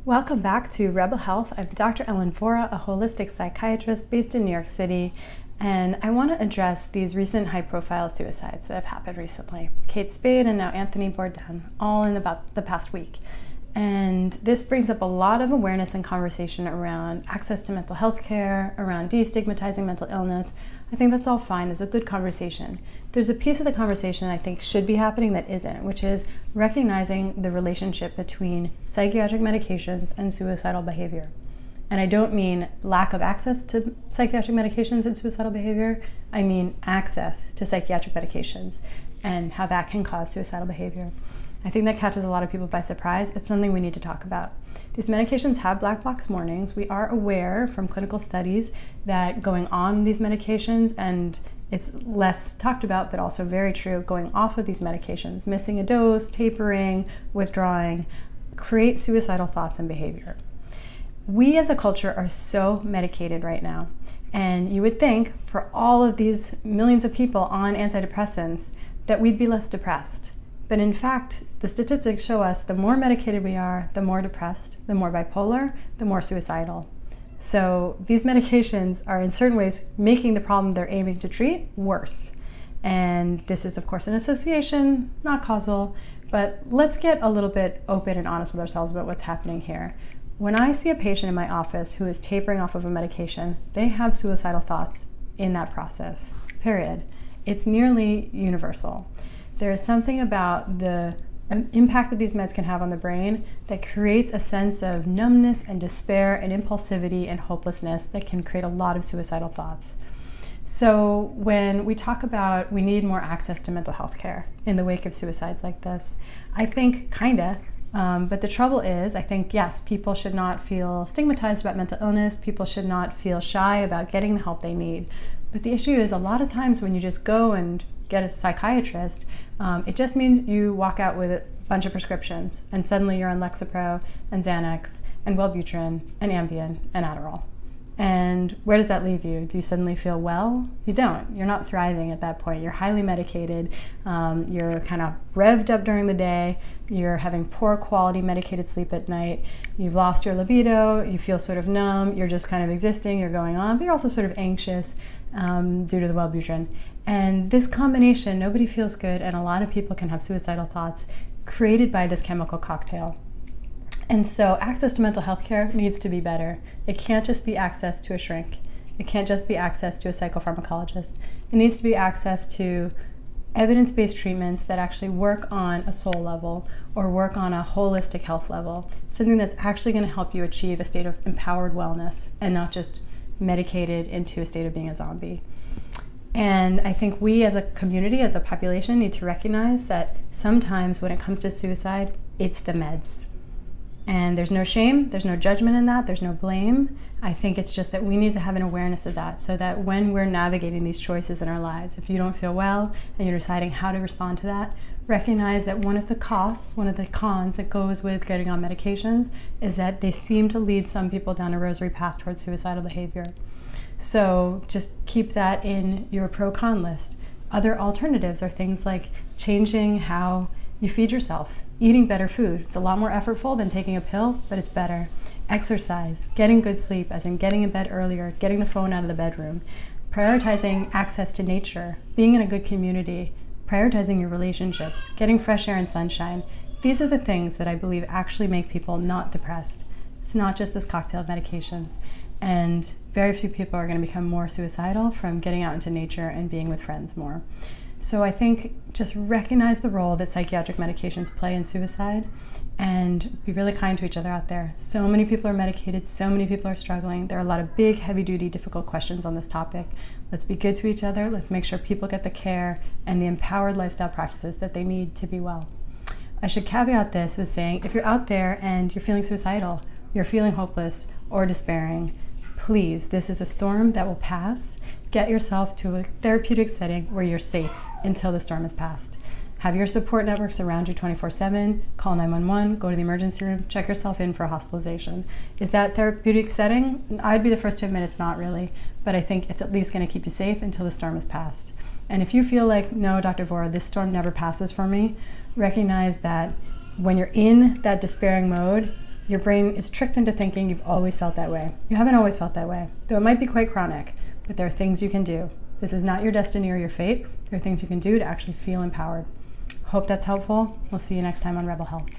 Welcome back to Rebel Health. I'm Dr. Vora, a holistic psychiatrist based in New York City, and I want to address these recent high-profile suicides that have happened recently. Kate Spade and now Anthony Bourdain, all in about the past week. And this brings up a lot of awareness and conversation around access to mental health care, around destigmatizing mental illness. I think that's all fine. It's a good conversation. There's a piece of the conversation I think should be happening that isn't, which is recognizing the relationship between psychiatric medications and suicidal behavior. And I don't mean lack of access to psychiatric medications and suicidal behavior. I mean access to psychiatric medications and how that can cause suicidal behavior. I think that catches a lot of people by surprise. It's something we need to talk about. These medications have black box warnings. We are aware from clinical studies that going on these medications, and it's less talked about, but also very true, going off of these medications, missing a dose, tapering, withdrawing, create suicidal thoughts and behavior. We as a culture are so medicated right now. And you would think for all of these millions of people on antidepressants that we'd be less depressed. But in fact, the statistics show us the more medicated we are, the more depressed, the more bipolar, the more suicidal. So these medications are in certain ways making the problem they're aiming to treat worse. And this is of course an association, not causal, but let's get a little bit open and honest with ourselves about what's happening here. When I see a patient in my office who is tapering off of a medication, they have suicidal thoughts in that process, period. It's nearly universal. There is something about the impact that these meds can have on the brain that creates a sense of numbness and despair and impulsivity and hopelessness that can create a lot of suicidal thoughts. So when we talk about we need more access to mental health care in the wake of suicides like this, I think but the trouble is, I think, yes, people should not feel stigmatized about mental illness. People should not feel shy about getting the help they need. But the issue is a lot of times when you just go and get a psychiatrist, it just means you walk out with a bunch of prescriptions and suddenly you're on Lexapro and Xanax and Wellbutrin and Ambien and Adderall. And where does that leave you? Do you suddenly feel well? You don't. You're not thriving at that point. You're highly medicated. You're kind of revved up during the day. You're having poor quality medicated sleep at night. You've lost your libido. You feel sort of numb. You're just kind of existing. You're going on, but you're also sort of anxious due to the Wellbutrin. And this combination, nobody feels good, and a lot of people can have suicidal thoughts created by this chemical cocktail. And so access to mental health care needs to be better. It can't just be access to a shrink. It can't just be access to a psychopharmacologist. It needs to be access to evidence-based treatments that actually work on a soul level or work on a holistic health level, something that's actually going to help you achieve a state of empowered wellness and not just medicated into a state of being a zombie. And I think we as a community, as a population, need to recognize that sometimes when it comes to suicide, it's the meds. And there's no shame, there's no judgment in that, there's no blame. I think it's just that we need to have an awareness of that so that when we're navigating these choices in our lives, if you don't feel well and you're deciding how to respond to that, recognize that one of the costs, one of the cons that goes with getting on medications is that they seem to lead some people down a rosary path towards suicidal behavior. So just keep that in your pro-con list. Other alternatives are things like changing how you feed yourself, eating better food. It's a lot more effortful than taking a pill, but it's better. Exercise, getting good sleep, as in getting in bed earlier, getting the phone out of the bedroom, prioritizing access to nature, being in a good community, prioritizing your relationships, getting fresh air and sunshine. These are the things that I believe actually make people not depressed. It's not just this cocktail of medications. And very few people are going to become more suicidal from getting out into nature and being with friends more. So I think just recognize the role that psychiatric medications play in suicide and be really kind to each other out there. So many people are medicated, so many people are struggling. There are a lot of big, heavy-duty, difficult questions on this topic. Let's be good to each other. Let's make sure people get the care and the empowered lifestyle practices that they need to be well. I should caveat this with saying, if you're out there and you're feeling suicidal, you're feeling hopeless or despairing, please, this is a storm that will pass. Get yourself to a therapeutic setting where you're safe until the storm has passed. Have your support networks around you 24/7, call 911, go to the emergency room, check yourself in for a hospitalization. Is that therapeutic setting? I'd be the first to admit it's not really, but I think it's at least going to keep you safe until the storm has passed. And if you feel like, no, Dr. Vora, this storm never passes for me, recognize that when you're in that despairing mode, Your brain is tricked into thinking you've always felt that way. You haven't always felt that way, though it might be quite chronic, but there are things you can do. This is not your destiny or your fate. There are things you can do to actually feel empowered. Hope that's helpful. We'll see you next time on Rebel Health.